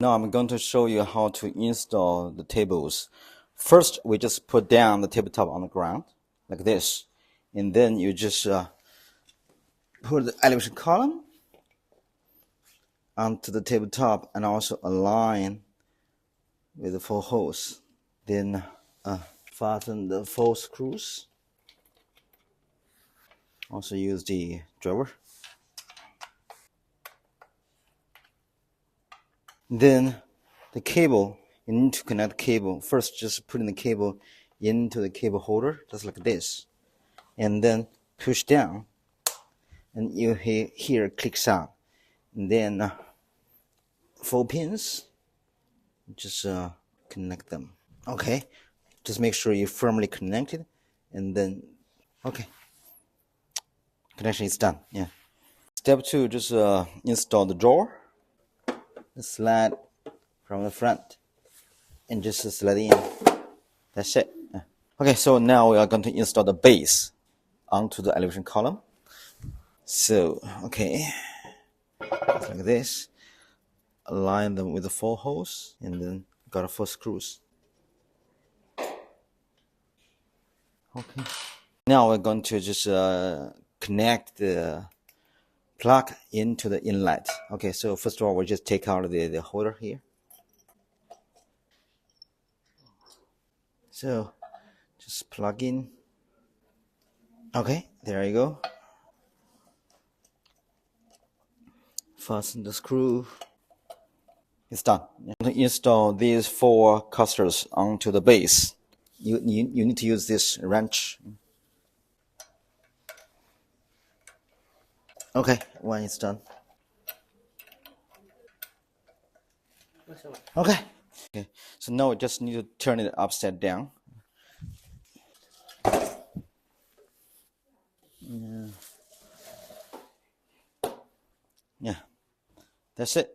Now I'm going to show you how to install the tables. First, we just put down the tabletop on the ground, like this. And then you just put the elevation column onto the tabletop and also align with the 4 holes. Then fasten the 4 screws. Also use the driver. Then the cable, you need to connect the cable. First, just putting the cable into the cable holder, just like this. And then push down. And you hear clicks out. And then 4 pins, just connect them. Okay, just make sure you firmly connected. And then, okay, connection is done. Yeah. Step 2, just install the drawer. Slide from the front and just slide in. That's it. Okay, so now we are going to install the base onto the elevation column. So, okay, just like this. Align them with the 4 holes and then got 4 screws. Okay. Now we're going to just connect the plug into the inlet. Okay, so first of all, we'll just take out the holder here. So just plug in. Okay, there you go. Fasten the screw. It's done. To install these 4 casters onto the base, you need to use this wrench. Okay, when it's done. Okay. So now we just need to turn it upside down. Yeah, that's it.